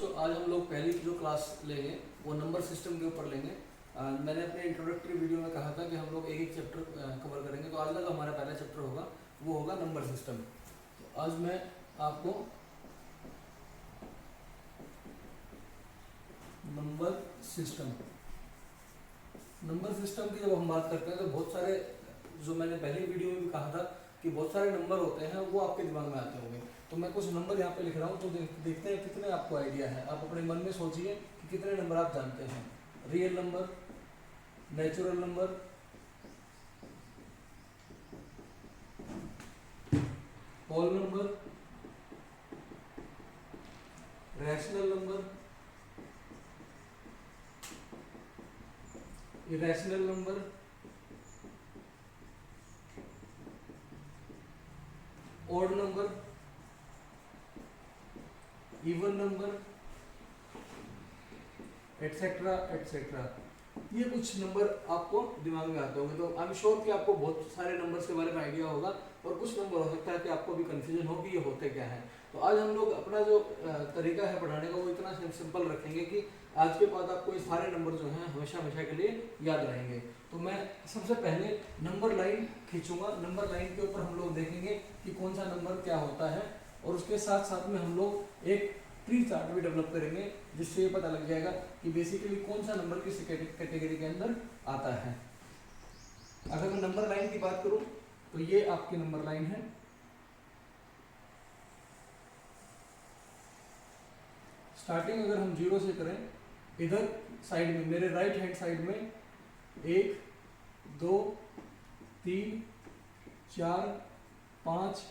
बच्चों, आज हम लोग पहली जो क्लास लेंगे वो नंबर सिस्टम के ऊपर लेंगे। मैंने अपने इंट्रोडक्टरी वीडियो में कहा था कि हम लोग एक एक चैप्टर कवर करेंगे, तो आज का जो हमारा पहला चैप्टर होगा वो होगा नंबर सिस्टम। तो आज मैं आपको नंबर सिस्टम की जब हम बात करते हैं तो बहुत सारे, जो मैंने पहली वीडियो में भी कहा था कि बहुत सारे नंबर होते हैं वो आपके दिमाग में आते होंगे। तो मैं कुछ नंबर यहाँ पे लिख रहा हूँ, तो देखते हैं कितने आपको आइडिया है। आप अपने मन में सोचिए कि कितने नंबर आप जानते हैं। Real number, natural number, whole number, rational number, irrational number, odd number, even number, etcetera etcetera. ये कुछ नंबर आपको दिमाग में आते होंगे। तो आई एम श्योर कि आपको बहुत सारे नंबर्स के बारे में आइडिया होगा, और कुछ नंबर हो सकता है कि आपको भी कंफ्यूजन हो कि ये होते क्या है। तो आज हम लोग अपना जो तरीका है पढ़ाने का वो इतना सिंपल रखेंगे कि आज के बाद आपको ये सारे नंबर जो हैं हमेशा हमेशा के लिए याद रहेंगे। तो मैं सबसे पहले नंबर लाइन खींचूंगा। नंबर लाइन के ऊपर हम लोग देखेंगे कि कौन सा नंबर क्या होता है, और उसके साथ साथ में हम लोग एक ट्री चार्ट भी डेवलप करेंगे, जिससे ये पता लग जाएगा कि बेसिकली कौन सा नंबर किस कैटेगरी के अंदर आता है। अगर मैं नंबर लाइन की बात करूं तो ये आपकी नंबर लाइन है। स्टार्टिंग अगर हम 0 से करें, इधर साइड में मेरे राइट हैंड साइड में 1 2 3 4 5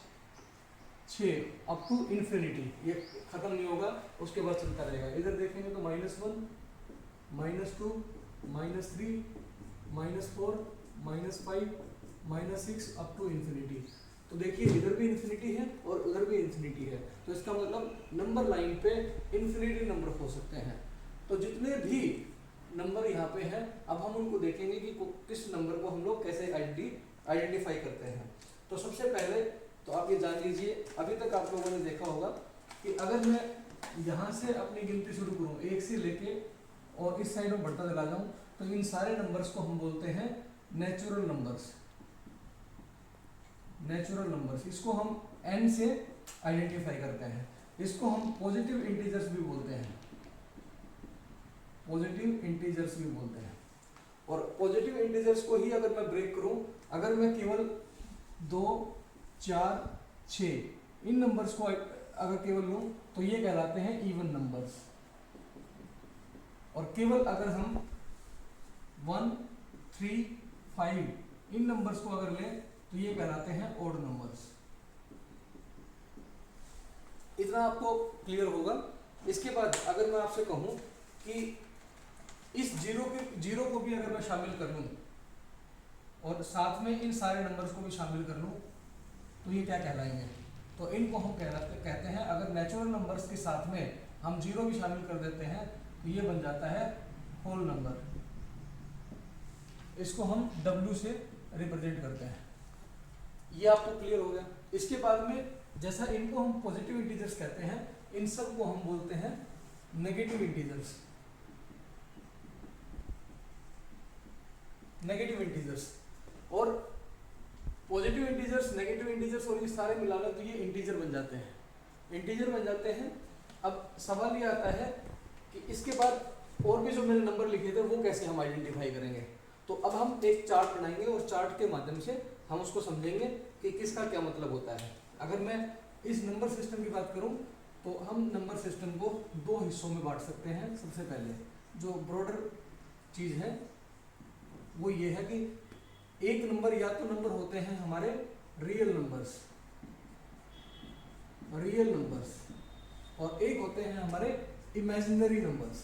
6 अप टू इन्फिनिटी, ये खत्म नहीं होगा, उसके बाद चलता रहेगा। इधर देखेंगे तो -1 -2 -3 -4 -5 -6 अप टू इन्फिनिटी। तो देखिए इधर भी इन्फिनिटी है और उधर भी इन्फिनिटी है, तो इसका मतलब नंबर लाइन पे इन्फिनिटी नंबर हो सकते हैं। तो जितने भी नंबर यहाँ पे हैं, अब हम उनको देखेंगे कि किस नंबर को हम लोग कैसे आइडेंटिफाई करते हैं। तो सबसे पहले तो आप ये जान लीजिए, अभी तक आप लोगों ने देखा होगा कि अगर मैं यहाँ से अपनी गिनती शुरू करूँ 1 से लेके और इस साइड में बढ़ता चला जाऊँ, तो इन सारे नंबर्स को हम बोलते हैं नेचुरल नंबर्स। नेचुरल नंबर्स, इसको हम n से आइडेंटिफाई करते हैं। इसको हम पॉजिटिव इंटीजर्स भी बोलते हैं, पॉजिटिव इंटीजर्स भी बोलते हैं। और पॉजिटिव इंटीजर्स को ही अगर मैं ब्रेक करूं, अगर मैं केवल 2 4 6 इन नंबर्स को अगर केवल लूं तो ये कहलाते हैं इवन नंबर्स। और केवल अगर हम 1 3 5 इन नंबर्स को अगर लें तो ये कहलाते हैं ऑड नंबर्स। इतना आपको क्लियर होगा। इसके बाद अगर मैं आपसे कहूं कि इस जीरो को भी अगर मैं शामिल कर लूं और साथ में इन सारे नंबर्स को भी शामिल कर लूं, तो ये क्या कहलाएंगे? तो इनको हम कहते हैं, अगर नेचुरल नंबर्स के साथ में हम 0 भी शामिल कर देते हैं तो ये बन जाता है होल नंबर। इसको हम W से रिप्रेजेंट करते हैं। ये आपको क्लियर हो गया। इसके बाद में जैसा इनको हम पॉजिटिव इंटीजर्स कहते हैं, इन सब को हम बोलते हैं नेगेटिव इंटीजर्स। नेगेटिव इंटीजर्स और पॉजिटिव इंटीजर्स, नेगेटिव इंटीजर्स और ये सारे मिलाना तो ये इंटीजर बन जाते हैं, इंटीजर बन जाते हैं। अब सवाल ये आता है कि इसके बाद और भी जो मैंने नंबर लिखे थे वो कैसे हम आइडेंटिफाई करेंगे। तो अब हम एक चार्ट बनाएंगे और चार्ट के माध्यम से हम उसको समझेंगे कि किसका क्या मतलब होता है। अगर मैं इस नंबर सिस्टम की बात करूं तो हम नंबर सिस्टम को 2 हिस्सों में बांट सकते हैं। सबसे पहले जो ब्रॉडर चीज़ है वो ये है कि एक नंबर या तो नंबर होते हैं हमारे रियल नंबर्स, और एक होते हैं हमारे इमेजिनरी नंबर्स,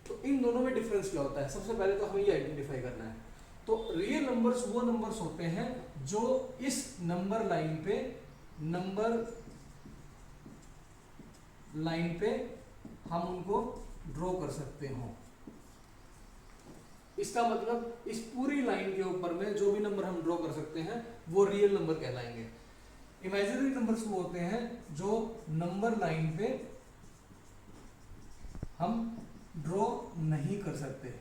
तो इन दोनों में डिफरेंस क्या होता है? सबसे पहले तो हमें ये आइडेंटिफाई करना है। तो रियल नंबर्स वो नंबर्स होते हैं जो इस नंबर लाइन पे हम उनको ड्रॉ कर सकते हो। इसका मतलब इस पूरी लाइन के ऊपर में जो भी नंबर हम ड्रॉ कर सकते हैं वो रियल नंबर कहलाएंगे। इमेजिनरी नंबर्स वो होते हैं जो नंबर लाइन पे हम ड्रॉ नहीं कर सकते।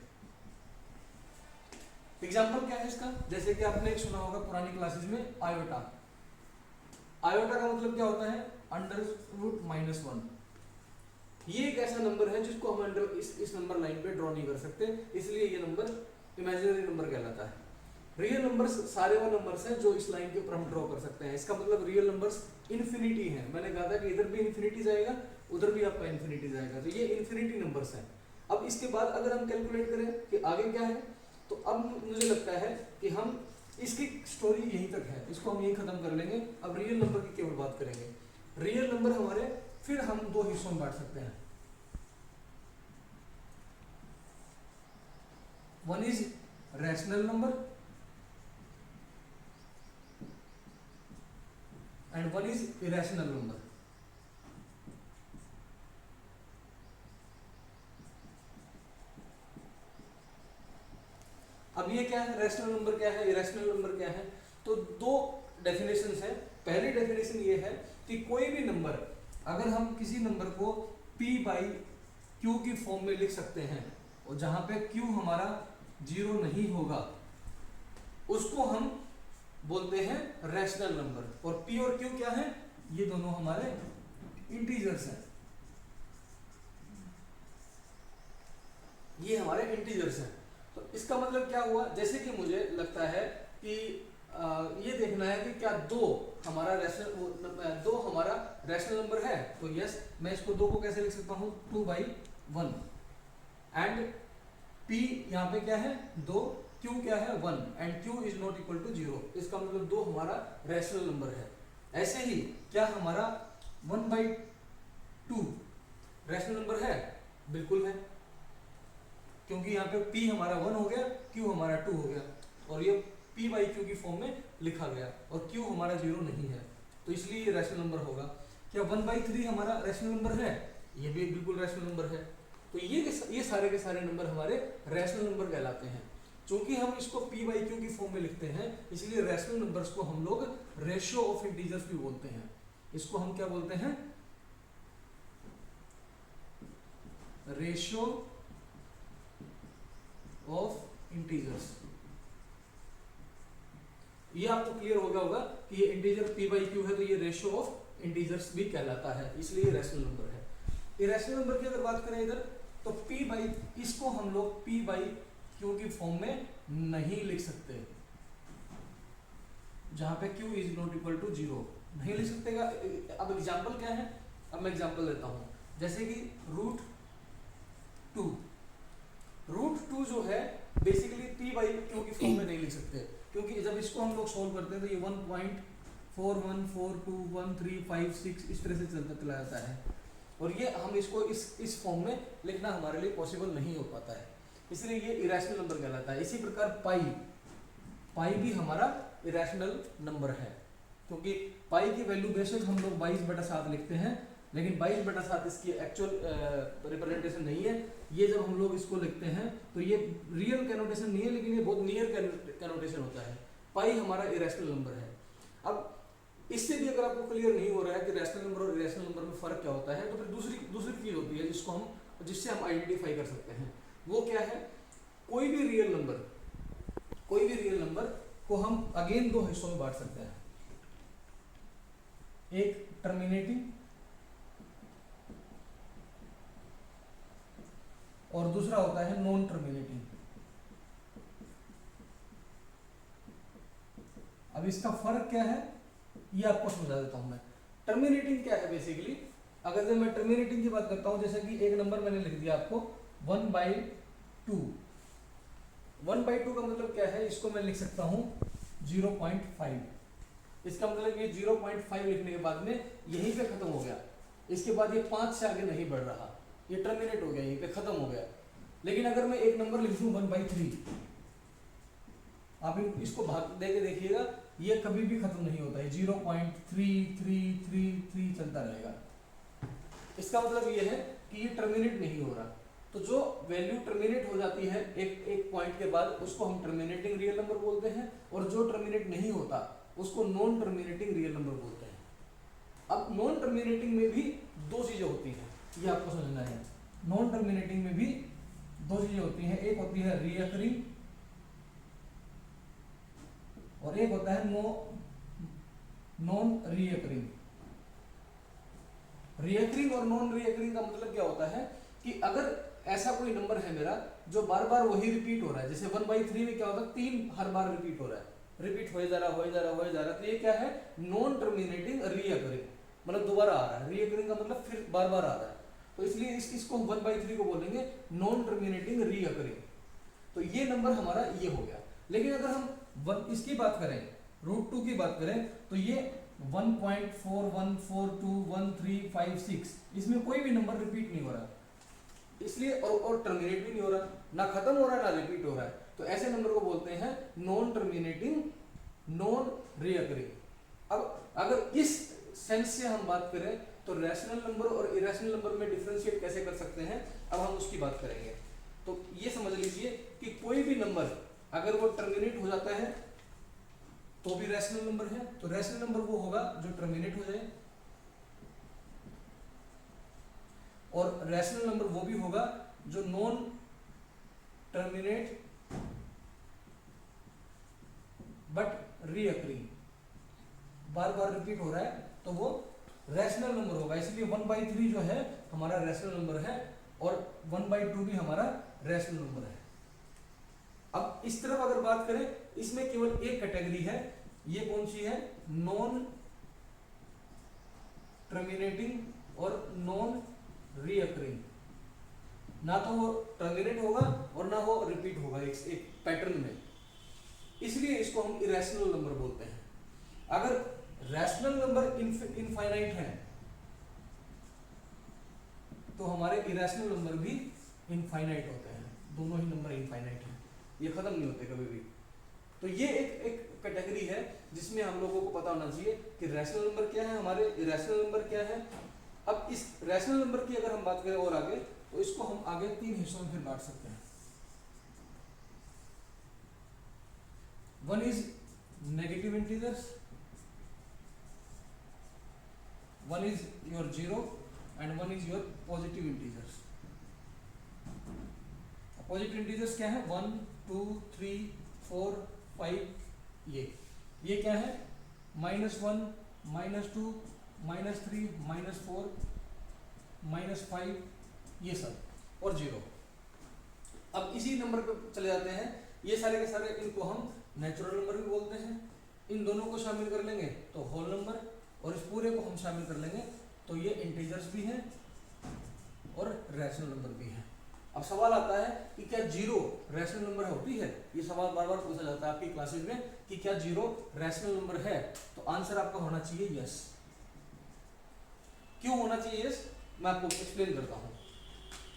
एग्जाम्पल क्या है इसका, जैसे कि आपने एक सुना होगा पुरानी क्लासेस में आयोटा। आयोटा का मतलब क्या होता है, √-1। ये एक ऐसा नंबर है जिसको हम अंडर इस नंबर लाइन पे ड्रॉ नहीं कर सकते, इसलिए ये नंबर इमेजिनरी नंबर कहलाता है। रियल नंबर्स सारे वो नंबर्स हैं जो इस लाइन के ऊपर हम ड्रॉ कर सकते हैं। इसका मतलब रियल नंबर्स इन्फिनिटी हैं। मैंने कहा था कि इधर भी इन्फिनिटी जाएगा, उधर भी आपका इन्फिनिटी जाएगा, तो ये इन्फिनिटी नंबर्स हैं। अब इसके बाद अगर हम कैलकुलेट करें कि आगे क्या है, तो अब मुझे लगता है कि हम इसकी स्टोरी यहीं तक है, इसको हम यहीं खत्म कर लेंगे। अब रियल नंबर की केवल बात करेंगे। रियल नंबर हमारे फिर हम दो हिस्सों में बांट सकते हैं। One is rational number and one is irrational number. अब ये क्या है, रैशनल नंबर क्या है, इरेशनल नंबर क्या है, तो दो डेफिनेशंस है। पहली डेफिनेशन ये है कि कोई भी नंबर, अगर हम किसी नंबर को p/q की फॉर्म में लिख सकते हैं और जहां पे q हमारा 0 नहीं होगा, उसको हम बोलते हैं रैशनल नंबर। और p और q क्या है, ये दोनों हमारे इंटीजर्स हैं, ये हमारे इंटीजर्स हैं। तो इसका मतलब क्या हुआ, जैसे कि मुझे लगता है कि ये देखना है कि क्या दो हमारा रैशनल नंबर है, तो यस, मैं इसको दो को कैसे लिख सकता हूँ, 2/1 एंड p यहाँ पे क्या है 2, q क्या है 1 and q is not equal to 0। इसका मतलब दो हमारा रैशनल नंबर है। ऐसे ही क्या हमारा 1/2 रैशनल नंबर है, बिल्कुल है, क्योंकि यहाँ पे p हमारा 1 हो गया, q हमारा 2 हो गया, और ये p/q की फॉर्म में लिखा गया, और q हमारा 0 नहीं है, तो इसलिए ये रैशनल नंबर होगा। क्या 1/3 हमारा रैशनल नंबर है, ये भी बिल्कुल रैशनल नंबर है। तो ये सारे के सारे नंबर हमारे रैशनल नंबर कहलाते हैं। चूंकि हम इसको p/q की फॉर्म में लिखते हैं, इसलिए रैशनल नंबर्स को हम लोग रेशियो ऑफ इंटीजर्स भी बोलते हैं। इसको हम क्या बोलते हैं, रेशियो ऑफ इंटीजर्स। ये आपको क्लियर हो गया होगा कि ये इंटीजर p/q है, तो ये रेशियो ऑफ इंटीजर्स भी कहलाता है, इसलिए रैशनल नंबर है। इरेशनल नंबर की अगर बात करें इधर, तो इसको हम लोग p/q की फॉर्म में नहीं लिख सकते, जहां पे q is not equal to 0 नहीं लिख सकते। अब एग्जांपल क्या है, अब मैं एग्जांपल देता हूं, जैसे कि √2 जो है बेसिकली p/q की फॉर्म में नहीं लिख सकते, क्योंकि जब इसको हम लोग सोल्व करते हैं तो ये 1.41421356 इस तरह से चला जाता है, और ये हम इसको इस फॉर्म में लिखना हमारे लिए पॉसिबल नहीं हो पाता है, इसलिए ये इरेशनल नंबर कहलाता है। इसी प्रकार पाई भी हमारा इरेशनल नंबर है, क्योंकि पाई की वैल्यू बेशक हम लोग 22/7 लिखते हैं, लेकिन 22/7 इसकी एक्चुअल रिप्रेजेंटेशन नहीं है। ये जब हम लोग इसको लिखते हैं तो ये रियल कैनोटेशन नहीं है, लेकिन ये बहुत नियर कैनोटेशन होता है। पाई हमारा इरेशनल नंबर है। अब इससे भी अगर आपको क्लियर नहीं हो रहा है कि रैशनल नंबर और इरेशनल नंबर में फर्क क्या होता है, तो फिर दूसरी चीज होती है जिससे हम आइडेंटिफाई कर सकते हैं। वो क्या है, कोई भी रियल नंबर को हम अगेन दो हिस्सों में बांट सकते हैं, एक टर्मिनेटिंग और दूसरा होता है नॉन टर्मिनेटिंग। अब इसका फर्क क्या है ये आपको समझा देता हूं मैं। टर्मिनेटिंग क्या है, बेसिकली अगर जब मैं टर्मिनेटिंग की बात करता हूं, जैसे कि एक नंबर मैंने लिख दिया आपको 1/2। 1/2 का मतलब क्या है, इसको मैं लिख सकता हूं 0.5। इसका मतलब ये 0.5 लिखने के बाद में यहीं पे खत्म हो गया, इसके बाद ये 5 से आगे नहीं बढ़ रहा, ये टर्मिनेट हो गया, यहीं पे खत्म हो गया। लेकिन अगर मैं एक नंबर लिख दूं 1/3, आप इसको भाग दे के देखिएगा, ये कभी भी खत्म नहीं होता है, 0.3333 चलता रहेगा। इसका मतलब ये है कि ये टर्मिनेट नहीं हो रहा। तो जो वैल्यू टर्मिनेट हो जाती है एक पॉइंट के बाद, उसको हम टर्मिनेटिंग रियल नंबर बोलते हैं, और जो टर्मिनेट नहीं होता उसको नॉन टर्मिनेटिंग रियल नंबर बोलते हैं। अब नॉन टर्मिनेटिंग में भी दो चीजें होती हैं, ये आपको समझना है। नॉन टर्मिनेटिंग में भी दो चीजें होती हैं, एक होती है रीअकरिंग और एक होता है नॉन रीअकरिंग। रीअकरिंग और नॉन रीअकरिंग का मतलब क्या होता है कि अगर ऐसा कोई नंबर है मेरा जो बार बार वही रिपीट हो रहा है, जैसे 1/3 में क्या होता है 3 हर बार रिपीट हो रहा है, रिपीट हो जा रहा है, तो ये क्या है नॉन टर्मिनेटिंग रीअकरिंग, मतलब दोबारा आ रहा है। रीअकरिंग का मतलब फिर बार बार आ रहा है, तो इसलिए इसको 1/3 को बोलेंगे नॉन टर्मिनेटिंग रीअकरिंग। तो ये नंबर हमारा ये हो गया। लेकिन अगर हम इसकी बात करें, √2 की बात करें, तो ये 1.41421356, इसमें कोई भी नंबर रिपीट नहीं हो रहा, इसलिए और टर्मिनेट भी नहीं हो रहा, ना खत्म हो रहा है ना रिपीट हो रहा है, तो ऐसे नंबर को बोलते हैं नॉन टर्मिनेटिंग नॉन रीअकरिंग। अब अगर इस सेंस से हम बात करें तो रैशनल नंबर और इरेशनल नंबर में डिफरेंशिएट कैसे कर सकते हैं, अब हम उसकी बात करेंगे। तो ये समझ लीजिए कि कोई भी नंबर अगर वो टर्मिनेट हो जाता है तो भी रैशनल नंबर है, तो रैशनल नंबर वो होगा जो टर्मिनेट हो जाए, और रैशनल नंबर वो भी होगा जो non terminate but recurring, bar bar repeat हो रहा है तो वो रैशनल नंबर होगा। इसलिए 1/3 जो है हमारा रैशनल नंबर है और 1/2 भी हमारा रैशनल नंबर है। अब इस तरफ अगर बात करें, इसमें केवल एक कैटेगरी है, ये कौन सी है, नॉन टर्मिनेटिंग और नॉन रीअकरिंग। ना तो वो टर्मिनेट होगा और ना वो रिपीट होगा एक पैटर्न में, इसलिए इसको हम इरेशनल नंबर बोलते हैं। अगर रैशनल नंबर इनफाइनाइट है तो हमारे इरेशनल नंबर भी इनफाइनाइट होते हैं, दोनों ही नंबर इनफाइनाइट हैं, ये खत्म नहीं होते कभी भी। तो ये एक कैटेगरी है जिसमें हम लोगों को पता होना चाहिए कि रैशनल नंबर क्या है, हमारे इरेशनल नंबर क्या है। अब इस रैशनल नंबर की अगर हम बात करें और आगे, तो इसको हम आगे 3 हिस्सों में फिर बांट सकते हैं। One is negative integers, one is your 0 and one is your positive integers. Positive integers क्या है, 1 2 3 4 5, ये क्या है, -1 -2 -3 -4 -5, ये सब और 0। अब इसी नंबर पे चले जाते हैं, ये सारे के सारे, इनको हम नेचुरल नंबर भी बोलते हैं। इन दोनों को शामिल कर लेंगे तो होल नंबर, और इस पूरे को हम शामिल कर लेंगे तो ये इंटीजर्स भी हैं और रैशनल नंबर भी हैं। अब सवाल आता है कि क्या 0 रैशनल नंबर होती है, ये सवाल बार बार पूछा जाता है आपकी क्लासेज में कि क्या 0 रैशनल नंबर है, तो आंसर आपका होना चाहिए यस। क्यों होना चाहिए यस, मैं आपको एक्सप्लेन करता हूँ।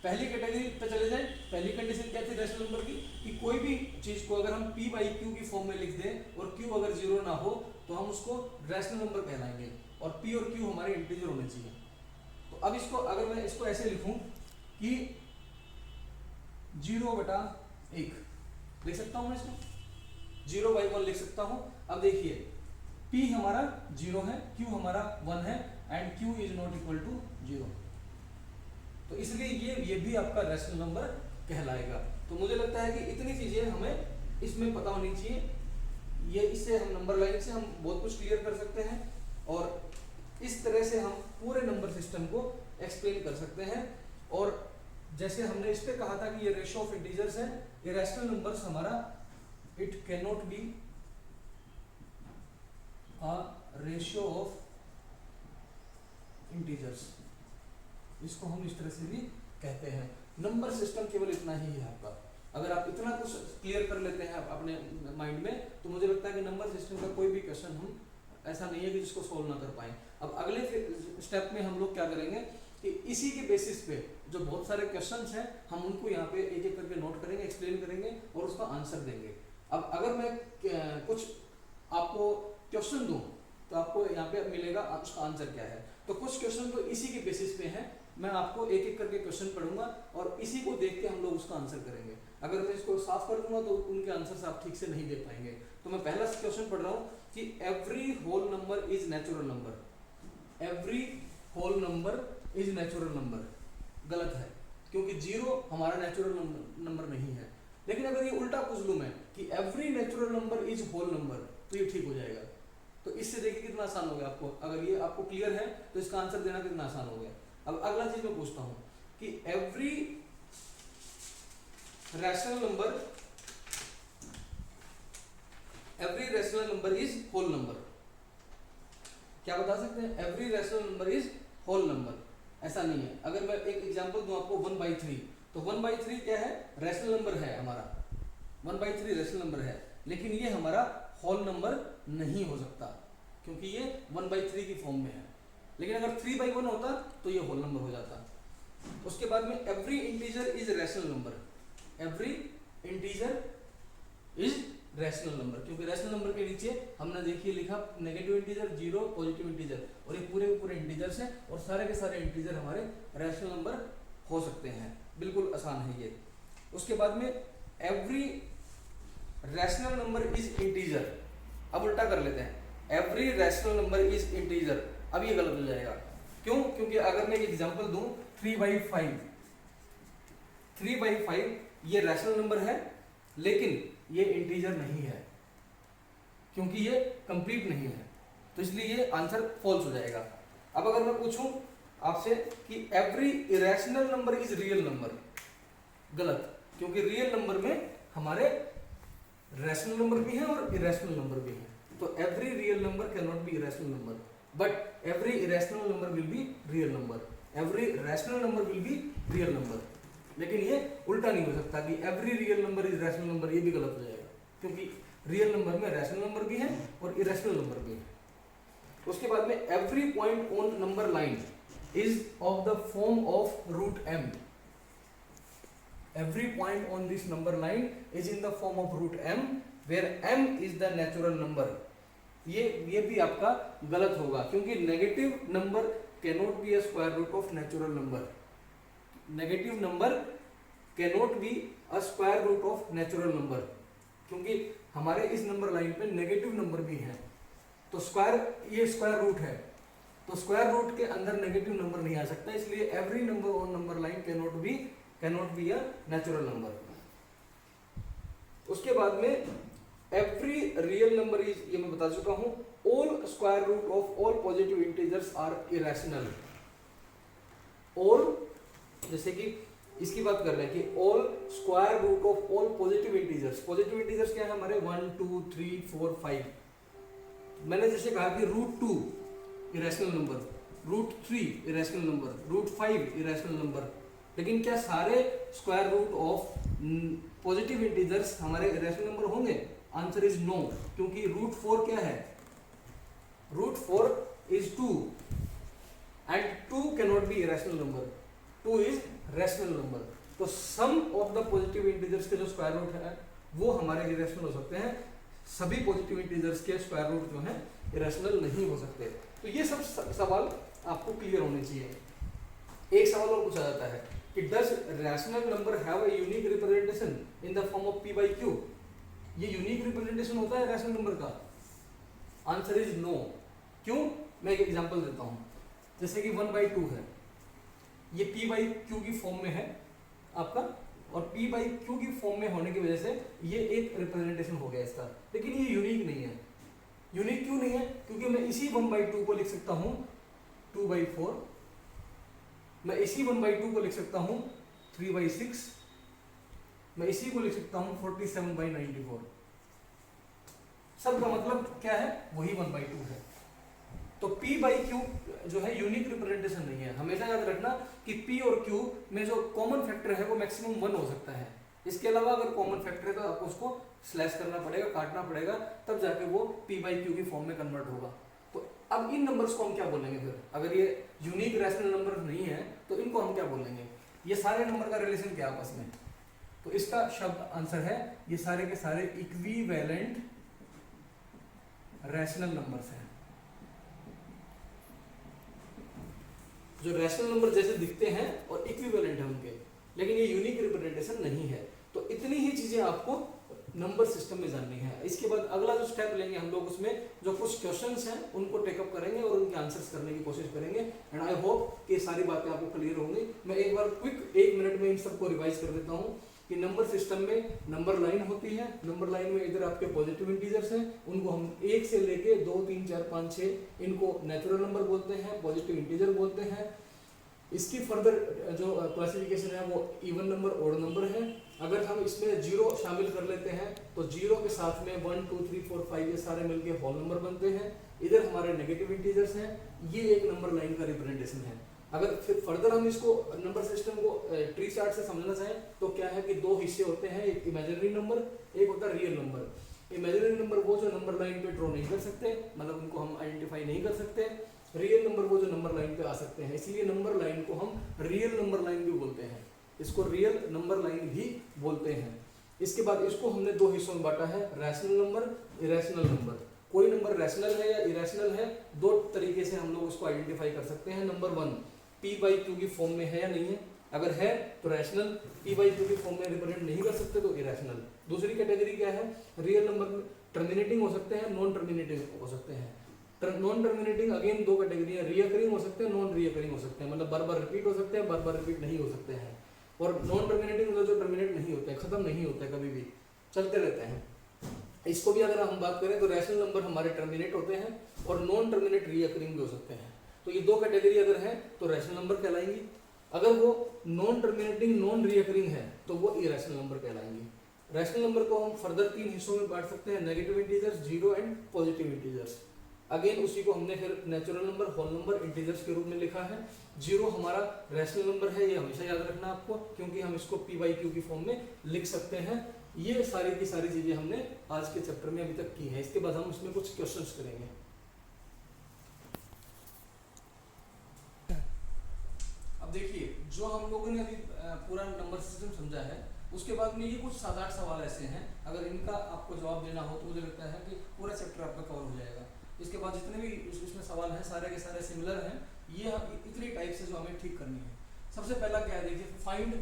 पहली कैटेगरी पे चले जाएं। पहली कंडीशन क्या थी रैशनल नंबर की, कि कोई भी चीज को अगर हम p/q की फॉर्म में लिख दें और q अगर 0 ना हो तो हम उसको रैशनल नंबर कहलाएंगे, और p और q हमारे इंटीजर होने चाहिए। तो अब इसको अगर मैं इसको ऐसे लिखूं कि 0/1 लिख सकता हूं मैं इसको, 0/1 लिख सकता हूं। अब देखिए p हमारा 0 है, q हमारा 1 है, and q is not equal to 0, तो इसलिए ये भी आपका रैशनल नंबर कहलाएगा। तो मुझे लगता है कि इतनी चीजें हमें इसमें पता होनी चाहिए, ये इससे हम नंबर लाइन से हम बहुत कुछ क्लियर कर सकते हैं, और इस तरह से हम पूरे नंबर सिस्टम को एक्सप्लेन कर सकते हैं। और जैसे हमने इस पे कहा था कि ये रेशियो ऑफ इंटीजर्स है, इरेशनल नंबर्स हमारा it can not be a ratio of integers, इसको हम इस तरह से भी कहते हैं। नंबर सिस्टम केवल इतना ही है आपका, अगर आप इतना कुछ क्लियर कर लेते हैं अपने माइंड में, तो मुझे लगता है कि नंबर सिस्टम का कोई भी क्वेश्चन हम ऐसा नहीं है कि जिसको सोल्व ना कर पाए। अब अगले स्टेप में हम लोग क्या करेंगे कि इसी के बेसिस पे जो बहुत सारे क्वेश्चंस हैं हम उनको यहाँ पे एक एक करके नोट करेंगे, एक्सप्लेन करेंगे और उसका आंसर देंगे। अब अगर मैं कुछ आपको क्वेश्चन दूं तो आपको यहाँ पे मिलेगा उसका आंसर क्या है। तो कुछ क्वेश्चन तो इसी के बेसिस पे हैं, मैं आपको एक एक करके क्वेश्चन पढ़ूंगा और इसी को देख के हम लोग उसका आंसर करेंगे। अगर मैं इसको साफ कर दूंगा तो उनके आंसर आप ठीक से नहीं दे पाएंगे। तो मैं पहला क्वेश्चन पढ़ रहा हूँ कि every whole number is natural number. Every whole number is natural number, गलत है, क्योंकि जीरो हमारा नेचुरल नंबर नहीं है। लेकिन अगर ये उल्टा पूछ लूं मैं कि every natural number is whole number, तो ये ठीक हो जाएगा। तो इससे देखिए कितना आसान हो गया आपको, अगर ये आपको क्लियर है तो इसका आंसर देना कितना आसान हो गया। अब अगला चीज मैं पूछता हूं कि every rational number is whole number, क्या बता सकते हैं? Every rational number is whole number, ऐसा नहीं है। अगर मैं एक एग्जांपल दूं आपको 1/3, तो 1/3 क्या है? रैशनल नंबर है हमारा, 1/3 रैशनल नंबर है, लेकिन ये हमारा होल नंबर नहीं हो सकता क्योंकि ये 1/3 की फॉर्म में है। लेकिन अगर 3/1 होता तो ये होल नंबर हो जाता। उसके बाद में every integer is rational number, every integer is rational number, क्योंकि रैशनल नंबर के नीचे हमने देखिए लिखा negative integer, zero, positive integer, और ये पूरे के पूरे इंटीजर्स हैं और सारे के सारे इंटीजर हमारे रैशनल नंबर हो सकते हैं, बिल्कुल आसान है ये। उसके बाद में every rational number is integer, अब उल्टा कर लेते हैं, every rational number is integer. अब ये गलत हो जाएगा, क्यों? क्योंकि अगर मैं एक एग्जांपल दूं 3/5, 3/5 ये रैशनल नंबर है लेकिन ये इंटीजर नहीं है क्योंकि ये कंप्लीट नहीं है, तो इसलिए ये आंसर फॉल्स हो जाएगा। अब अगर मैं पूछूं आपसे कि every irrational number is real number, गलत, क्योंकि रियल नंबर में हमारे रैशनल नंबर भी है और इरेशनल नंबर भी है। तो every real number can not be irrational number, but every irrational number will be real number, every rational number will be real number. लेकिन ये उल्टा नहीं हो सकता कि every real number is rational number, ये भी गलत हो जाएगा क्योंकि रियल नंबर में रैशनल नंबर भी है और इरेशनल नंबर भी है। उसके बाद में every point on number line is of the form of root m, every point on this number line is in the form of root m where m is the natural number। ये भी आपका गलत होगा क्योंकि negative number cannot be a square root of natural number, negative number cannot be a square root of natural number, क्योंकि हमारे इस number line पे नेगेटिव नंबर भी है, तो स्क्वायर, ये स्क्वायर रूट है, तो स्क्वायर रूट के अंदर नेगेटिव नंबर नहीं आ सकता, इसलिए every number on number line cannot be a natural number. उसके बाद में एवरी रियल नंबर इज, ये मैं बता चुका हूं, all square root of all positive integers are irrational. All, जैसे कि इसकी बात कर रहे हैं कि all square root of all positive integers, positive integers क्या है हमारे 1 2 3 4 5। मैंने जैसे कहा कि √2 irrational number, √3 irrational number, √5 irrational number, लेकिन क्या सारे square root of positive integers हमारे इरेशनल नंबर होंगे? आंसर इज नो, क्योंकि √4 क्या है? √4 is 2 and 2 can not be irrational number, 2 is rational number. तो some of the positive integers के जो स्क्वायर रूट है वो हमारे इरेशनल हो सकते हैं, सभी पॉजिटिव इंटीजर्स के स्क्वायर रूट जो है इरेशनल नहीं हो सकते। तो ये सब सवाल आपको क्लियर होने चाहिए। एक सवाल और पूछा जाता है कि does rational number have a unique representation in the form of p/q? ये यूनिक रिप्रेजेंटेशन होता है रैशनल नंबर का? Answer is no. क्यों? मैं एक एग्जांपल देता हूं, जैसे कि 1/2 है, ये p/q की फॉर्म में है आपका, और p/q की फॉर्म में होने की वजह से ये एक रिप्रेजेंटेशन हो गया इसका, लेकिन ये यूनिक नहीं है। यूनिक क्यों नहीं है? क्योंकि मैं इसी 1/2 को लिख सकता हूं 2/4, मैं इसी 1/2 को लिख सकता हूं 3/6, मैं इसी को लिख सकता हूं 47/94। सब का मतलब क्या है? वही 1/2 है। तो p/q जो है यूनिक रिप्रेजेंटेशन नहीं है। हमेशा याद रखना कि p और q में जो कॉमन फैक्टर है वो मैक्सिमम 1 हो सकता है। इसके अलावा अगर कॉमन फैक्टर है तो आपको उसको स्लैश करना पड़ेगा, काटना पड़ेगा, तब जाके वो p/q की फॉर्म में कन्वर्ट होगा। तो अब इन नंबर्स को हम क्या बोलेंगे फिर? अगर ये यूनिक रैशनल नंबर नहीं है तो इनको हम क्या बोलेंगे? ये सारे नंबर का रिलेशन क्या आपस में? तो इसका शब्द आंसर है ये सारे के सारे इक्विवेलेंट रैशनल नंबर्स हैं, जो रैशनल नंबर जैसे दिखते हैं और इक्विवेलेंट है उनके, लेकिन ये यूनिक रिप्रेजेंटेशन नहीं है। तो इतनी ही चीजें आपको नंबर सिस्टम में जाननी है। इसके बाद अगला जो स्टेप लेंगे हम लोग, उसमें जो कुछ क्वेश्चंस हैं उनको टेकअप करेंगे और उनके आंसर्स करने की कोशिश करेंगे। एंड आई होप कि सारी बातें आपको क्लियर होंगी। मैं एक बार क्विक 1 मिनट में इन सबको रिवाइज कर देता हूँ कि नंबर सिस्टम में नंबर लाइन होती है। नंबर लाइन में इधर आपके पॉजिटिव इंटीजर्स हैं, उनको हम 1 से लेके 2 3 4 5 6 इनको नेचुरल नंबर बोलते हैं, पॉजिटिव इंटीजर बोलते हैं। इसकी फर्दर जो क्लासिफिकेशन है वो इवन नंबर, ऑड नंबर है। अगर हम इसमें 0 शामिल कर लेते हैं तो 0 के साथ में 1 2 3 4 5 ये सारे मिलके होल नंबर बनते हैं। इधर हमारे नेगेटिव इंटीजर्स हैं, ये एक नंबर लाइन का रिप्रेजेंटेशन है। अगर फिर फर्दर हम इसको नंबर सिस्टम को ट्री चार्ट से समझना चाहें तो क्या है कि 2 हिस्से होते हैं, एक इमेजिनरी नंबर, एक होता है रियल नंबर। इमेजिनरी नंबर वो जो नंबर लाइन पे ड्रॉ नहीं कर सकते, मतलब उनको हम आइडेंटिफाई नहीं कर सकते। रियल नंबर वो जो नंबर लाइन पे आ सकते हैं, इसलिए नंबर लाइन को हम रियल नंबर लाइन भी बोलते हैं, इसको रियल नंबर लाइन भी बोलते हैं। इसके बाद इसको हमने 2 हिस्सों में बांटा है, रैशनल नंबर, इरेशनल नंबर। कोई नंबर रैशनल है या इरेशनल है, 2 तरीके से हम लोग उसको आइडेंटिफाई कर सकते हैं। नंबर 1 p/q की फॉर्म में है या नहीं है, अगर है तो रैशनल, p/q की फॉर्म में रिप्रेजेंट नहीं कर सकते तो इरेशनल। दूसरी कैटेगरी क्या है, रियल नंबर में टर्मिनेटिंग हो सकते हैं, नॉन टर्मिनेटिंग हो सकते हैं। नॉन टर्मिनेटिंग अगेन 2 कैटेगरी है, रिकरिंग हो सकते हैं, नॉन रिकरिंग हो सकते हैं, मतलब बार बार रिपीट हो सकते हैं, बार बार रिपीट नहीं हो सकते हैं। और नॉन टर्मिनेटिंग मतलब जो टर्मिनेट नहीं होते हैं, खत्म नहीं होते, कभी भी चलते रहते हैं। इसको भी अगर हम बात करें तो रैशनल नंबर हमारे टर्मिनेट होते हैं और नॉन टर्मिनेट रिकरिंग भी हो सकते हैं। तो ये 2 कैटेगरी अगर है तो रैशनल नंबर कहलाएंगी। अगर वो नॉन टर्मिनेटिंग नॉन रिकरिंग है तो वो इरेशनल नंबर कहलाएंगी। रैशनल नंबर को हम फर्दर 3 हिस्सों में बांट सकते हैं, negative integers, 0 and positive integers. Again उसी को हमने फिर natural number, whole number, integers के रूप में लिखा है। 0 हमारा रैशनल नंबर है, ये हमेशा याद रखना आपको, क्योंकि हम इसको p/q की फॉर्म में लिख सकते हैं। ये सारी की सारी चीजें हमने आज के चैप्टर में अभी तक की है। इसके बाद हम इसमें कुछ क्वेश्चंस करेंगे। अब देखिए, जो हम लोगों ने अभी पूरा नंबर सिस्टम समझा है, उसके बाद में ये कुछ 7-8 सवाल ऐसे हैं, अगर इनका आपको जवाब देना हो तो मुझे लगता है कि पूरा चैप्टर आपका कवर हो जाएगा। इसके बाद जितने भी इसमें सवाल हैं सारे के सारे सिमिलर हैं, ये इतनी टाइप से जो हमें ठीक करनी है। सबसे पहला क्या है, देखिए, find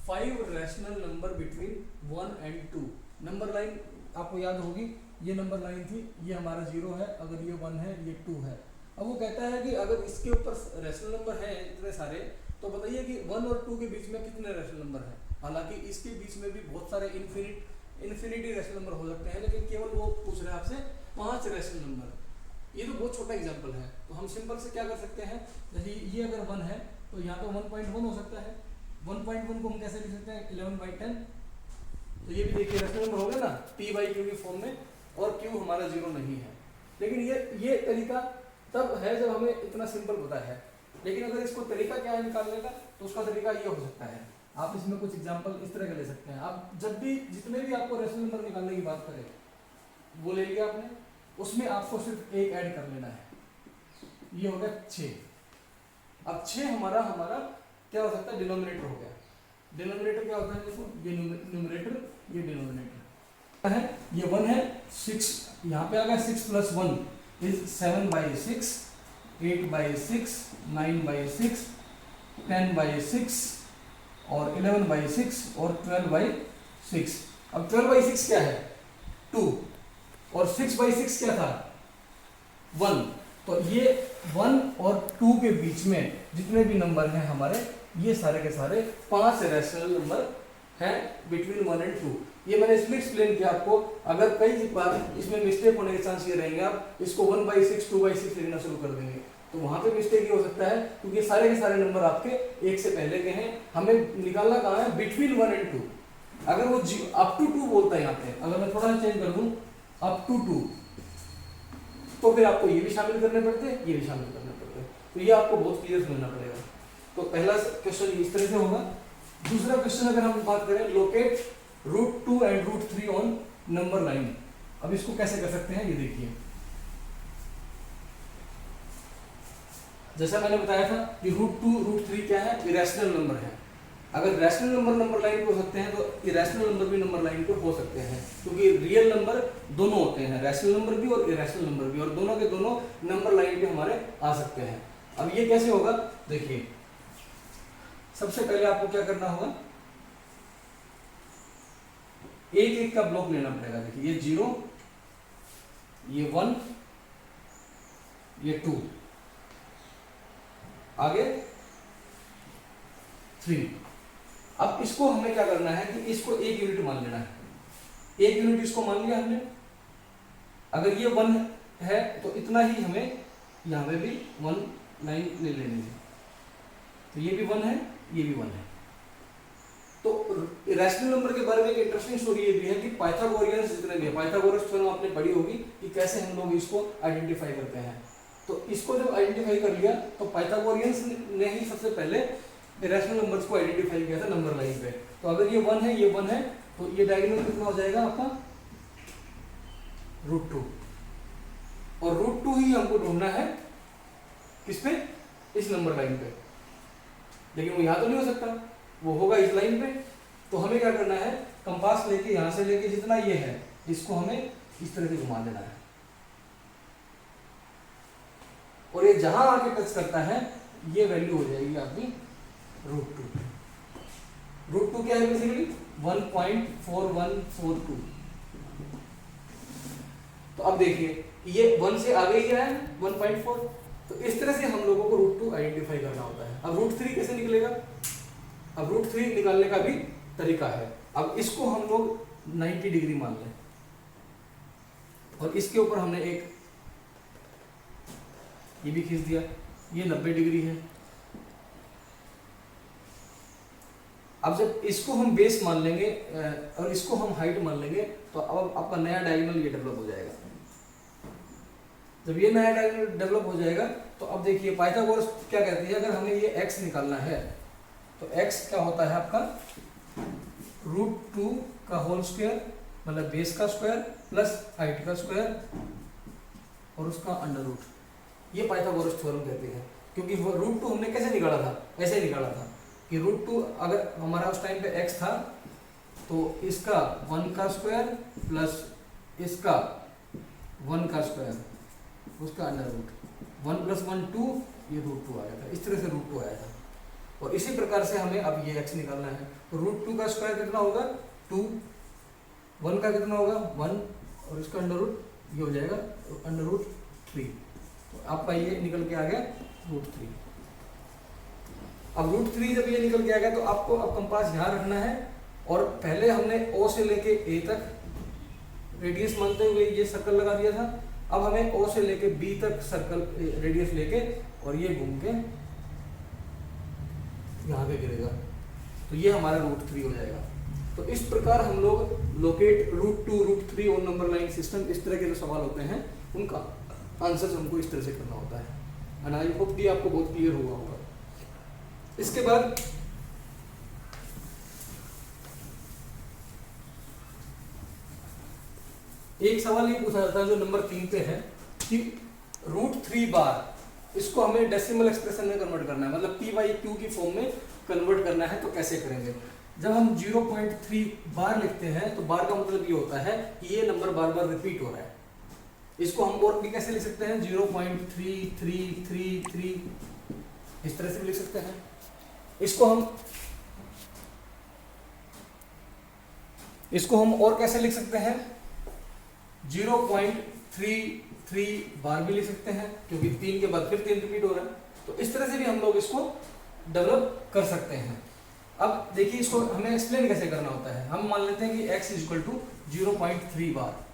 5 rational number between 1 and 2। Number line आपको याद होगी, ये नंबर लाइन थी, ये हमारा 0 है, अगर ये 1 है, ये 2 है। अब वो कहता है कि अगर इसके ऊपर रैशनल नंबर हैं इतने सारे, तो बताइए कि 1 और 2 के बीच में कितने रैशनल नंबर हैं। हालांकि इसके बीच में भी बहुत सारे इन्फिनिटी रैशनल नंबर हो सकते हैं, लेकिन केवल वो पूछ रहे हैं आपसे 5 रैशनल नंबर। ये तो बहुत छोटा एग्जांपल है, तो हम सिंपल से क्या कर सकते हैं, जैसे ये अगर 1 है तो यहाँ पे 1.1 हो सकता है। 1.1 को हम कैसे लिख सकते हैं, 11/10। तो ये भी देखिए रैशनल नंबर हो गया ना, p/q की फॉर्म में, और q हमारा 0 नहीं है। लेकिन ये तरीका तब है जब हमें इतना सिंपल पता है। लेकिन अगर इसको तरीका क्या है निकालने का, तो उसका तरीका ये हो सकता है, आप इसमें कुछ एग्जांपल इस तरह के ले सकते हैं। आप जब भी जितने भी आपको रैशनल नंबर निकालने की बात करें, वो ले लिया आपने, उसमें आपको सिर्फ एक ऐड कर लेना है, ये हो गया 6। अब 6 हमारा क्या हो सकता है, डिनोमिनेटर हो गया। डिनोमिनेटर क्या होता है, देखो, ये न्यूमरेटर, ये डिनोमिनेटर है, ये 1 है, 6 यहाँ पे आ गया, 6 + 1 इज 7/6, 8/6, 9/6, 10/6 और 11/6 और 12/6। अब 12/6 क्या है, 2, और 6/6 क्या था, 1। तो ये 1 और 2 के बीच में जितने भी नंबर हैं हमारे, ये सारे के सारे 5 रैशनल नंबर हैं बिटवीन 1 and 2। ये मैंने इसलिए एक्सप्लेन किया आपको, अगर कई बार इसमें मिस्टेक होने के चांस ये रहेंगे, आप इसको 1/6, 2/6 लिखना शुरू कर देंगे, तो वहां पे मिस्टेक ये हो सकता है, क्योंकि सारे के सारे नंबर आपके एक से पहले के हैं। हमें निकालना कहाँ है, बिटवीन 1 and 2। अगर वो अप टू 2 बोलता है यहाँ पे, अगर मैं थोड़ा चेंज कर दूं अप टू 2, तो फिर आपको ये भी शामिल करने पड़ते हैं, ये भी शामिल करने पड़ते हैं। तो ये आपको बहुत क्लियर समझना पड़ेगा। तो पहला क्वेश्चन इस तरह से होगा। दूसरा क्वेश्चन अगर हम बात करें, locate √2 and √3 on number line. अब इसको कैसे कर सकते हैं, ये देखिए, जैसा मैंने बताया था कि √2, √3 क्या है, इरेशनल नंबर है। अगर रैशनल नंबर लाइन पे हो सकते हैं, तो इरेशनल नंबर भी नंबर लाइन पे हो सकते हैं, क्योंकि रियल नंबर दोनों होते हैं, रैशनल नंबर भी और इरेशनल नंबर भी, और दोनों के दोनों नंबर लाइन पे हमारे आ सकते हैं। अब ये कैसे होगा, देखिए, सबसे पहले आपको क्या करना होगा, एक एक का ब्लॉक लेना पड़ेगा। देखिए ये 0, ये 1, ये 2, आगे 3। अब इसको हमें क्या करना है कि इसको 1 यूनिट मान लेना है। 1 यूनिट इसको मान लिया हमने। अगर ये 1 है तो इतना ही हमें यहाँ पे भी 1 लाइन ले लेनी है। तो ये भी 1 है, ये भी 1 है। तो रैशनल नंबर के बारे में एक इंटरेस्टिंग स्टोरी ये भी है कि पाइथागोरियंस जितने भी, पाइथागोरस थ्योरम आपने पढ़ी होगी कि कैसे हम लोग इसको आइडेंटिफाई करते हैं। तो इसको जब आइडेंटिफाई कर लिया तो पाइथागोरियंस ने ही सबसे पहले रैशनल नंबर्स को आइडेंटिफाई किया था नंबर लाइन पे। तो अगर ये 1 है, ये 1 है, तो ये डायगोनल कितना हो जाएगा आपका √2। और √2 ही हमको ढूंढना है किस पे, इस नंबर लाइन पे। लेकिन वो यहां तो नहीं हो सकता, वो होगा इस लाइन पे। तो हमें क्या करना है, कंपास लेके यहां से लेके जितना ये है इसको हमें इस तरह से घुमा देना है। और ये जहां आके टच करता है ये वैल्यू हो जाएगी आपकी √2। √2 क्या है बेसिकली 1.4142। तो अब देखिए ये 1 से आगे ही है 1.4। तो इस तरह से हम लोगों को √2 आइडेंटिफाई करना होता है। अब √3 कैसे निकलेगा, अब √3 निकालने का भी तरीका है। अब इसको हम लोग 90 डिग्री मान लें और इसके ऊपर हमने एक ये भी खींच दिया, ये 90 डिग्री है। अब जब इसको हम बेस मान लेंगे और इसको हम हाइट मान लेंगे तो अब आपका नया डायगोनल ये डेवलप हो जाएगा। जब ये नया डायगोनल डेवलप हो जाएगा तो अब देखिए पाइथागोरस क्या कहती है, अगर हमें ये x निकालना है तो x क्या होता है आपका √2 का होल स्क्वायर, मतलब बेस का स्क्वायर प्लस हाइट का स्क्वायर और उसका अंडर रूट। ये पाइथागोरस थ्योरम कहते हैं। क्योंकि वो √2 हमने कैसे निकाला था, ऐसे निकाला था कि √2 अगर हमारा उस टाइम पे x था तो इसका 1 का स्क्वायर प्लस इसका 1 का स्क्वायर उसका अंडर रूट, 1 + 1 2, ये √2 आया था। इस तरह से √2 आया था। और इसी प्रकार से हमें अब ये x निकालना है। तो √2 का स्क्वायर कितना होगा 2, 1 का कितना होगा 1 और इसका अंडर रूट ये हो जाएगा √3। तो आपका ये निकल के आ गया √3। अब √3 जब ये निकल के आ गया तो आपको अब कंपास यहाँ रखना है और पहले हमने O से लेके A तक रेडियस मानते हुए ये सर्कल लगा दिया था। अब हमें O से लेके B तक सर्कल रेडियस लेके और ये घूम के यहाँ पे गिरेगा। तो ये हमारा √3 हो जाएगा। तो इस प्रकार हम लोग लोकेट √2, √3 और नंबर लाइन सिस्टम, इस तरह के जो सवाल होते हैं उनका आंसर हमको इस तरह से करना होता है। एंड आई होप कि आपको बहुत क्लियर हुआ होगा। इसके बाद एक सवाल ये पूछा जाता है जो नंबर 3 पे है कि √3 बार इसको हमें डेसिमल एक्सप्रेशन में कन्वर्ट करना है, मतलब p/q की फॉर्म में कन्वर्ट करना है। तो कैसे करेंगे, जब हम 0.3 बार लिखते हैं तो बार का मतलब ये होता है कि ये नंबर बार बार रिपीट हो रहा है। इसको हम और भी कैसे लिख सकते हैं 0.3333 इस तरह से भी लिख सकते हैं। इसको हम और कैसे लिख सकते हैं 0.33 बार भी लिख सकते हैं क्योंकि 3 के बाद फिर 3 रिपीट हो रहा है। तो इस तरह से भी हम लोग इसको डेवलप कर सकते हैं। अब देखिए इसको हमें एक्सप्लेन कैसे करना होता है। हम मान लेते हैं कि x = 0.3 बार।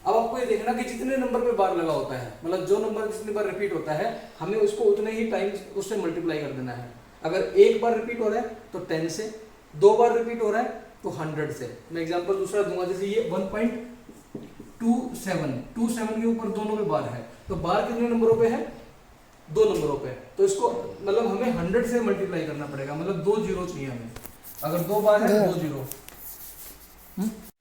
अब आपको ये देखना कि जितने नंबर पे बार लगा होता है, मतलब जो नंबर जितनी बार रिपीट होता है हमें उसको उतने ही टाइम उससे मल्टीप्लाई कर देना है। अगर एक बार रिपीट हो रहा है तो 10 से, 2 बार रिपीट हो रहा है तो 100 से। मैं एग्जांपल दूसरा दूंगा, जैसे ये 1.27 के ऊपर दोनों में बार है तो बार कितने नंबरों पे है 2 नंबरों पे। तो इसको मतलब हमें 100 से मल्टीप्लाई करना पड़ेगा, मतलब 2 जीरो चाहिए हमें। अगर 2 बार है 2 जीरो,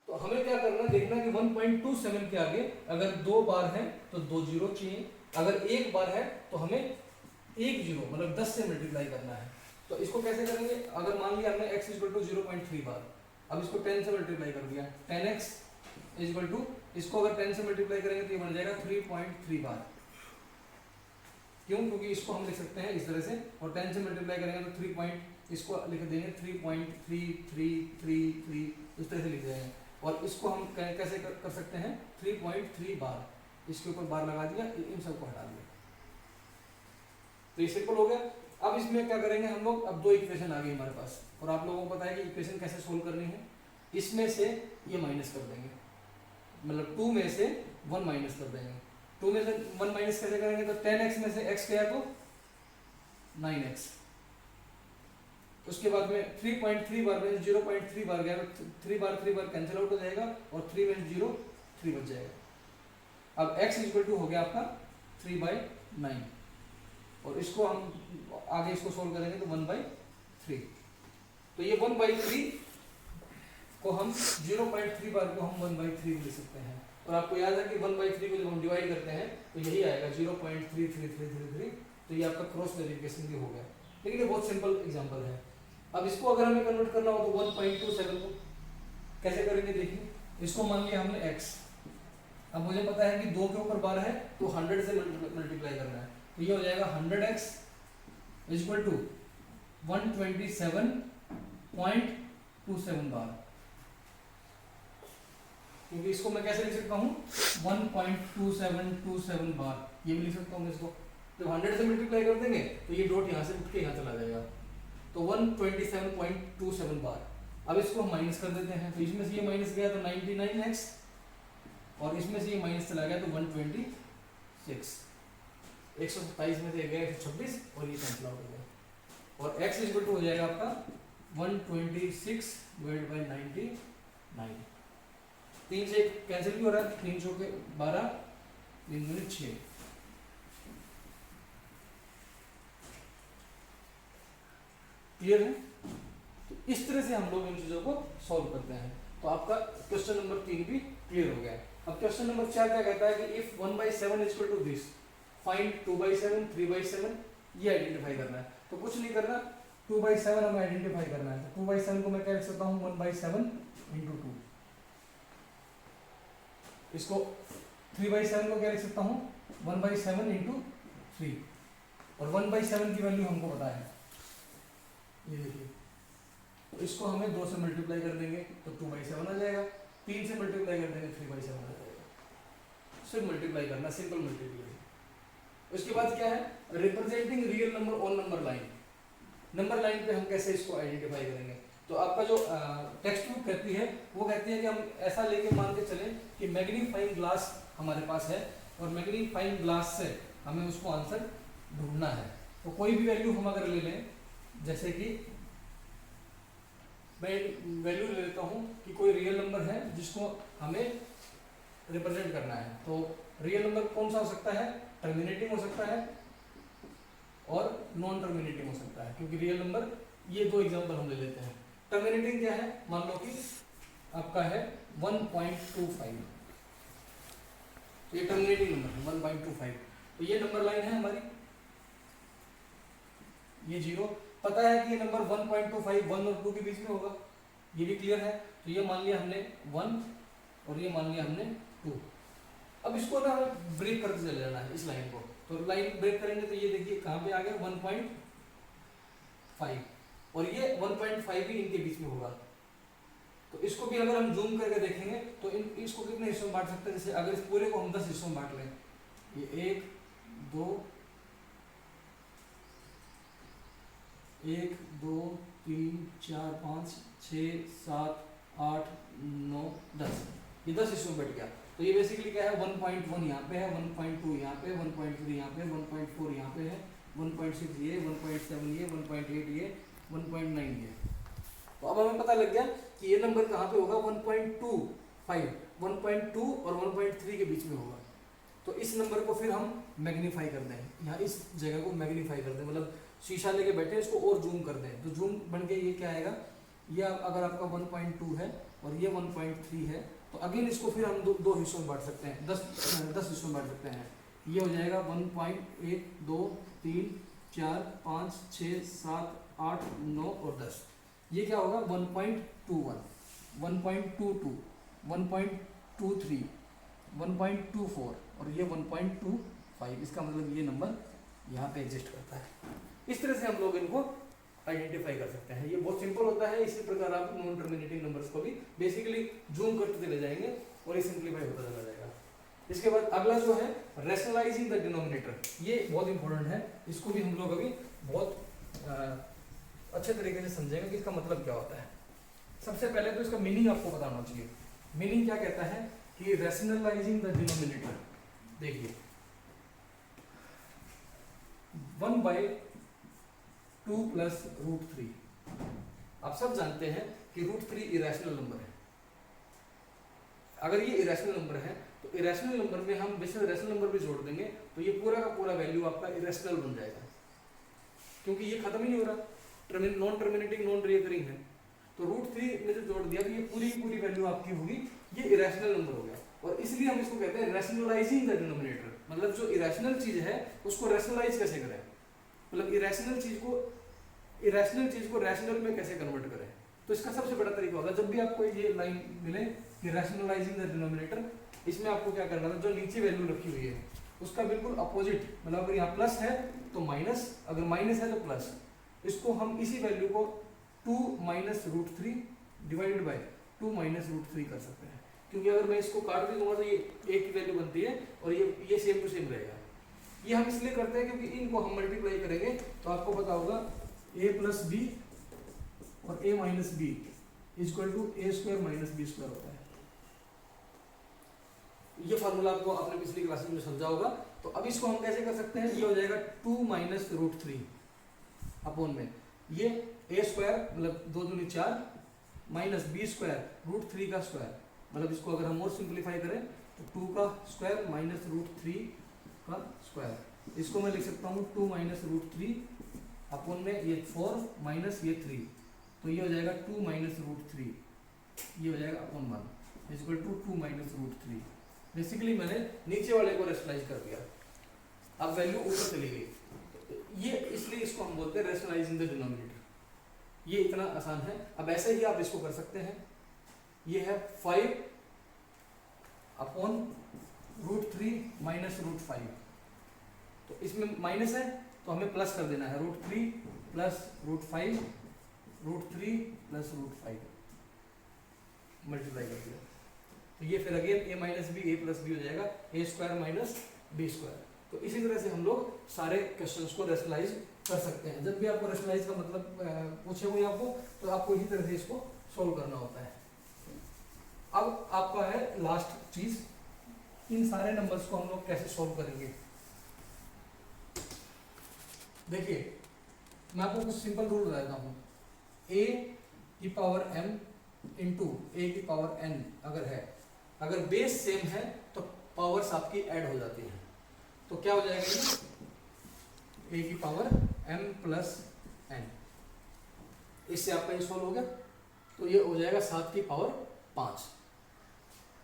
तो हमें क्या करना है देखना कि 1.27 के आगे अगर 2 बार है तो 2 जीरो चाहिए। अगर 1 बार है तो हमें 1 जीरो मतलब 10 से मल्टीप्लाई करना है। तो इसको कैसे करेंगे, अगर मान लिया हमने x = 0.3 बार, अब इसको 10 से मल्टीप्लाई कर दिया, 10x = इसको अगर 10 से मल्टीप्लाई करेंगे तो ये बन जाएगा 3.3 बार। क्यों, क्योंकि इसको हम लिख सकते हैं इस तरह से और 10 से मल्टीप्लाई करेंगे तो इसको लिख देंगे 3.3333 इस तरह से लिख देंगे। और इसको हम कैसे कर सकते हैं 3.3 बार, इसके ऊपर बार लगा दिया, इन सबको हटा दिया। तो ये सिंपल हो गया। अब इसमें क्या करेंगे हम लोग, अब दो इक्वेशन आ गई हमारे पास, और आप लोगों को पता है कि इक्वेशन कैसे सोल्व करनी है। इसमें से ये माइनस कर देंगे, मतलब 2 में से 1 माइनस कर देंगे। 2 में से 1 माइनस कैसे करेंगे, तो 10x में से x गया तो 9x, उसके बाद में 3.3 बार में 0.3 बार गया तो 3 बार कैंसिल आउट हो जाएगा, और 3 में 0 3 बच जाएगा। अब x इक्वल टू हो गया आपका 3/9, और इसको हम आगे इसको सोल्व करेंगे तो 1/3। तो ये 1/3 को हम 0.3 बार को हम 1/3 लिख सकते हैं। और आपको याद है कि 1/3 को जब हम डिवाइड करते हैं तो यही आएगा 0.33333। तो ये आपका क्रॉस वेरिफिकेशन भी हो गया। लेकिन ये बहुत सिंपल एग्जांपल है। अब इसको अगर हमें कन्वर्ट करना हो तो 1.27 को कैसे करेंगे, देखिए। इसको मान लिया हमने x, अब मुझे पता है कि 2 के ऊपर बार है तो 100 से मल्टीप्लाई करना है, तो ये हो जाएगा 100x इक्वल टू 127.27 बार। क्योंकि इसको मैं कैसे लिख सकता हूँ 1.2727 बार, ये भी लिख सकता हूँ इसको। जब 100 से मल्टीप्लाई कर देंगे तो ये डॉट यहाँ से उठ के यहाँ चला जाएगा, तो 127.27 बार। अब इसको हम माइनस कर देते हैं, तो इसमें से ये माइनस गया तो 99x, और इसमें से ये माइनस चला गया तो 126। 127 में से गया 126, और ये कैंसिल आउट हो गया, और x इक्वल टू हो जाएगा आपका 126 डिवाइड बाई 99। 3 से कैंसिल भी हो रहा है, 3 चौके 12, 3 दूनी 6। क्लियर है? तो इस तरह से हम लोग इन चीजों को सॉल्व करते हैं। तो आपका क्वेश्चन नंबर 3 भी क्लियर हो गया। अब क्वेश्चन नंबर 4 क्या कहता है कि if 1/7 is equal to this, find 2/7, 3/7, ये आइडेंटिफाई करना है। तो कुछ नहीं करना, 2/7 हमें आइडेंटिफाई करना है। तो 2/7 को मैं क्या लिख सकता हूँ 1/7 इंटू 2। इसको 3/7 को क्या लिख सकता हूँ 1/7 इंटू 3, और 1/7 की वैल्यू हमको पता है, ये देखिए। तो इसको हमें 2 से मल्टीप्लाई कर देंगे तो 2/7 आ जाएगा, 3 से मल्टीप्लाई कर देंगे 3/7 आ जाएगा। सिर्फ मल्टीप्लाई करना, सिंपल मल्टीप्लाई। उसके बाद क्या है, representing real number on number line. Number line पे हम कैसे इसको आइडेंटिफाई करेंगे, तो आपका जो टेक्स्ट बुक कहती है वो कहती है कि हम ऐसा लेके मान के चलें कि मैग्नीफाइंग ग्लास हमारे पास है, और मैग्नीफाइंग ग्लास से हमें उसको आंसर ढूंढना है। तो कोई भी वैल्यू हम अगर ले लें, जैसे कि मैं वैल्यू ले लेता हूँ कि कोई रियल नंबर है जिसको हमें रिप्रेजेंट करना है। तो रियल नंबर कौन सा हो सकता है, टर्मिनेटिंग हो सकता है और नॉन टर्मिनेटिंग हो सकता है, क्योंकि रियल नंबर, ये 2 एग्जांपल हम ले लेते हैं। टर्मिनेटिंग क्या है, मान लो कि आपका है 1.25, तो ये टर्मिनेटिंग नंबर है 1.25। तो ये नंबर लाइन है हमारी, ये 0, पता है कि ये नंबर 1.25 1 और 2 के बीच में होगा, ये भी क्लियर है। तो ये मान लिया हमने 1 और ये मान लिया हमने 2। अब इसको ना हमें ब्रेक करते चले जाना है इस लाइन को। तो लाइन ब्रेक करेंगे तो ये देखिए कहाँ पे आ गया 1.5, और ये 1.5 भी इनके बीच में होगा। तो इसको भी अगर हम जूम करके देखेंगे तो इसको कितने हिस्सों में बांट सकते हैं, जैसे अगर इस पूरे को हम 10 हिस्सों में बांट लें, ये 1 2 3 4 5 6 7 8 9 10, ये 10 हिस्सों में बैठ गया। तो ये बेसिकली क्या है 1.1 यहाँ पे है, 1.2 यहाँ पे, 1.3 यहाँ पे, 1.4 यहाँ पे है, 1.6 ये, 1.7 ये, 1.8 ये, 1.9 ये। तो अब हमें पता लग गया कि ये नंबर कहाँ पे होगा 1.25, 1.2 और 1.3 के बीच में होगा। तो इस नंबर को फिर हम मैग्नीफाई कर दें, यहाँ इस जगह को मैग्नीफाई कर दें, मतलब शीशा लेके बैठे इसको और जूम कर दें। तो जूम बन के ये क्या आएगा, ये अगर आपका 1.2 है और ये 1.3 है, तो अगेन इसको फिर हम दो हिस्सों में बांट सकते हैं, 10 हिस्सों में बांट सकते हैं। ये हो जाएगा 1.1 2 3 4 5 6 7 8 9 और 10। ये क्या होगा 1.21 1.22 1.23 1.24 और ये 1.25। इसका मतलब ये नंबर यहाँ पे एग्जिस्ट करता है। इस तरह से हम लोग इनको आइडेंटिफाई कर सकते हैं। ये बहुत सिंपल होता है। इसी प्रकार आप नॉन टर्मिनेटिंग नंबर्स को भी बेसिकली जूम करते चले जाएंगे और ये सिंप्लीफाई होता चला जाएगा। इसके बाद अगला जो है रैशनलाइजिंग द डिनोमिनेटर, ये बहुत इंपॉर्टेंट है। इसको भी हम लोग अभी बहुत अच्छे तरीके से समझेंगे कि इसका मतलब क्या होता है। सबसे पहले तो इसका मीनिंग आपको पता होना चाहिए। मीनिंग क्या कहता है कि रैशनलाइजिंग द डिनोमिनेटर, देखिए 1/2 प्लस √3, आप सब जानते हैं कि √3 इरेशनल नंबर है। अगर ये इरेशनल नंबर है तो इरेशनल नंबर में हम बेशक रेशनल नंबर भी जोड़ देंगे तो ये पूरा का पूरा वैल्यू आपका इरेशनल बन जाएगा, क्योंकि ये खत्म ही नहीं हो रहा, नॉन टर्मिनेटिंग नॉन रिकरिंग है। तो √3 में जो जोड़ दिया तो ये पूरी की पूरी वैल्यू आपकी होगी, ये इरेशनल नंबर हो गया। और इसलिए हम इसको कहते हैं रैशनलाइजिंग द डिनोमिनेटर, मतलब जो इरेशनल चीज है उसको रैशनलाइज कैसे करें, मतलब इरेशनल चीज को रैशनल में कैसे कन्वर्ट करें। तो इसका सबसे बड़ा तरीका होगा, जब भी आपको ये लाइन मिले कि रैशनलाइजिंग द डिनोमिनेटर, इसमें आपको क्या करना था, जो नीचे वैल्यू रखी हुई है उसका बिल्कुल अपोजिट, मतलब अगर यहाँ प्लस है तो माइनस, अगर माइनस है तो प्लस, इसको हम इसी वैल्यू को 2 माइनस √3 डिवाइडेड बाय 2 माइनस √3 कर सकते हैं। क्योंकि अगर मैं इसको काट भी दूंगा तो ये एक ही वैल्यू बनती है और ये सेम टू सेम रहेगा। ये हम इसलिए करते हैं क्योंकि इनको हम मल्टीप्लाई करेंगे तो आपको पता होगा a प्लस बी और a minus B equal to a² minus b² होता है। ये फार्मूला आपको आपने पिछली क्लास में समझा होगा। तो अब इसको हम कैसे कर सकते हैं, ये हो जाएगा 2 माइनस √3 अपॉन में ये a² मतलब 2 दूनी 4 माइनस b² √3 का स्क्वायर, मतलब इसको अगर हम और सिंप्लीफाई करें तो 2 का स्क्वायर माइनस √3 का स्क्वायर। इसको मैं लिख सकता हूँ 2 माइनस √3 अपॉन में ये 4 माइनस ये 3, तो ये हो जाएगा 2 माइनस √3, ये हो जाएगा upon 1 equal to 2 minus √3। Basically मैंने नीचे वाले को रैशनलाइज कर दिया, अब वैल्यू ऊपर चली गई। ये इसलिए इसको हम बोलते हैं रैशनलाइजिंग द डिनोमिनेटर। ये इतना आसान है। अब ऐसे ही आप इसको कर सकते हैं, ये है 5 अपॉन √3 माइनस √5, तो इसमें माइनस है तो हमें प्लस कर देना है, √3 प्लस √5 √3 प्लस √5 मल्टीप्लाई कर दिया, तो ये फिर again a minus B a plus B हो जाएगा a² माइनस b²। तो इसी तरह से हम लोग सारे क्वेश्चंस को रैशनलाइज कर सकते हैं। जब भी आपको रैशनलाइज का मतलब पूछे हुए आपको, तो आपको इसी तरह से इसको सोल्व करना होता है। अब आपका है लास्ट चीज, इन सारे नंबर्स को हम लोग कैसे सोल्व करेंगे। देखिए मैं आपको कुछ सिंपल रूल बताता हूँ। a की पावर m इंटू a की पावर n अगर है, अगर बेस सेम है तो पावर्स आपकी ऐड हो जाती हैं, तो क्या हो जाएगा ये a की पावर m प्लस n, इससे आपका ये सॉल्व हो गया। तो ये हो जाएगा 7 की पावर 5।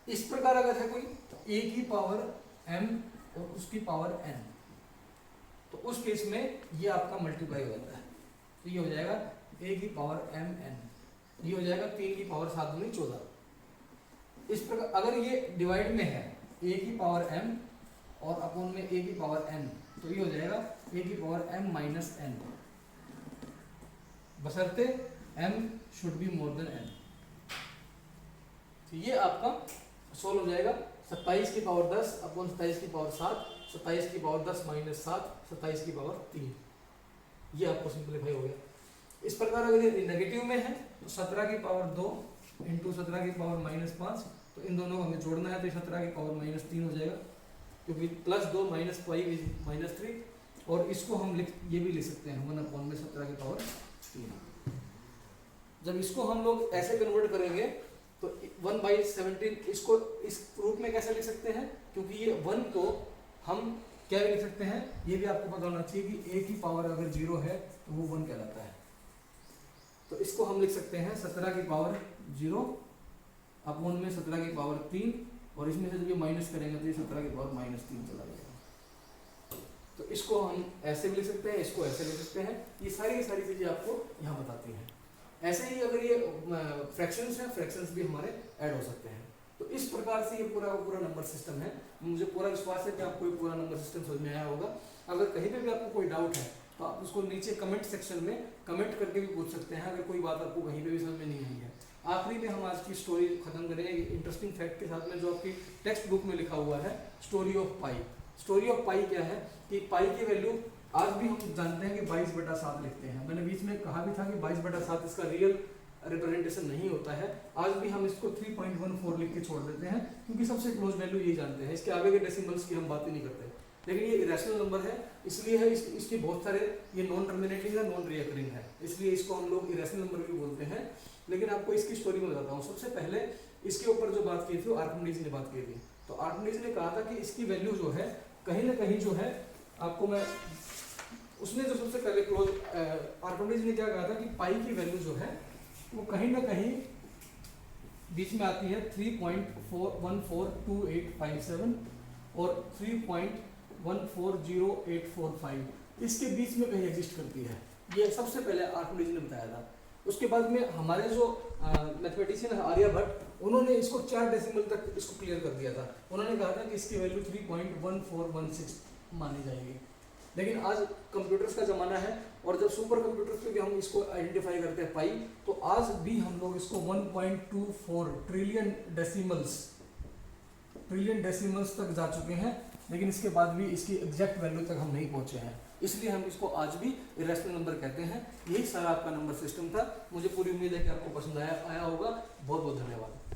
इस प्रकार अगर है कोई a की पावर m और उसकी पावर n, तो उस केस में ये आपका मल्टीप्लाई हो जाता है, तो ये हो जाएगा a की पावर m n, ये हो जाएगा 3 की पावर 7 दूनी 14। इस प्रकार अगर ये डिवाइड में है a की पावर m और अपॉन में a की पावर n, तो ये हो जाएगा a की पावर m माइनस n, बशर्ते m should be more than n। तो ये आपका सोल्व हो जाएगा 27 की पावर 10 अपॉन 27 की पावर 7, 27 की पावर 10 माइनस 7, 27 की पावर 3, ये आपको सिंपलीफाई हो गया। इस प्रकार अगर ये नेगेटिव में है तो 17 की पावर 2 इंटू 17 की पावर माइनस 5, तो इन दोनों को हमें जोड़ना है, तो 17 की पावर माइनस 3 हो जाएगा, क्योंकि प्लस 2 माइनस 5 इज माइनस 3। और इसको हम ये भी लिख सकते हैं 1 अपॉन में 17 की पावर 3। जब इसको हम लोग ऐसे कन्वर्ट करेंगे तो 1/17 इसको इस रूप में कैसे लिख सकते हैं, क्योंकि ये 1 को हम क्या लिख सकते हैं, ये भी आपको पता होना चाहिए कि a की पावर अगर 0 है तो वो 1 कहलाता है। तो इसको हम लिख सकते हैं 17 की पावर 0 अपॉन में 17 की पावर 3, और इसमें से जब ये माइनस करेंगे तो ये 17 की पावर माइनस 3 चला जाएगा। तो इसको हम ऐसे भी लिख सकते हैं, इसको ऐसे लिख सकते हैं। ये सारी चीज़ें आपको यहाँ बताती हैं। ऐसे ही अगर ये फ्रैक्शंस हैं, फ्रैक्शंस भी हमारे ऐड हो सकते हैं। तो इस प्रकार से ये पूरा नंबर सिस्टम है। मुझे पूरा विश्वास है कि आपको ये पूरा नंबर सिस्टम समझ में आया होगा। अगर कहीं पे भी आपको कोई डाउट है तो आप उसको नीचे कमेंट सेक्शन में कमेंट करके भी पूछ सकते हैं, अगर कोई बात आपको कहीं पे भी समझ में नहीं आई है। आखिरी में हम आज की स्टोरी खत्म करेंगे इंटरेस्टिंग फैक्ट के साथ में, जो आपकी टेक्स्ट बुक में लिखा हुआ है, story of pi. Story of pi क्या है कि पाई की वैल्यू आज भी हम जानते हैं कि 22/7 लिखते हैं। मैंने बीच में कहा भी था कि 22/7 इसका रियल रिप्रेजेंटेशन नहीं होता है। आज भी हम इसको 3.14 लिख के छोड़ देते हैं, क्योंकि सबसे क्लोज वैल्यू ये जानते हैं। इसके आगे के डेसिमल्स की हम बात ही नहीं करते। लेकिन ये इरेशनल नंबर है, इसलिए है इसके बहुत सारे, ये नॉन टर्मिनेटिंग है, नॉन रिकरिंग है, इसलिए इसको हम लोग इरेशनल नंबर भी बोलते हैं। लेकिन आपको इसकी स्टोरी में बताता हूँ। सबसे पहले इसके ऊपर जो बात की थी वो आर्किमिडीज ने बात की थी। तो आर्किमिडीज ने कहा था कि इसकी वैल्यू जो है कहीं ना कहीं जो है, आपको मैं उसने जो सबसे पहले क्लोज आर्किमिडीज ने क्या कहा था कि पाई की वैल्यू जो है वो कहीं ना कहीं बीच में आती है 3.142857 और 3.140845, इसके बीच में कहीं एग्जिस्ट करती है। ये सबसे पहले आर्किमिडीज ने बताया था। उसके बाद में हमारे जो मैथमेटिशियन है आर्यभट्ट, उन्होंने इसको 4 डेसिमल तक इसको क्लियर कर दिया था। उन्होंने कहा था कि इसकी वैल्यू 3.1416 मानी जाएगी। लेकिन आज कंप्यूटर्स का ज़माना है, और जब सुपर कंप्यूटर्स पे भी हम इसको आइडेंटिफाई करते हैं पाई, तो आज भी हम लोग इसको 1.24 ट्रिलियन डेसिमल्स तक जा चुके हैं। लेकिन इसके बाद भी इसकी एग्जैक्ट वैल्यू तक हम नहीं पहुंचे हैं, इसलिए हम इसको आज भी इरेशनल नंबर कहते हैं। यही सारा आपका नंबर सिस्टम था। मुझे पूरी उम्मीद है कि आपको पसंद आया होगा। बहुत बहुत धन्यवाद।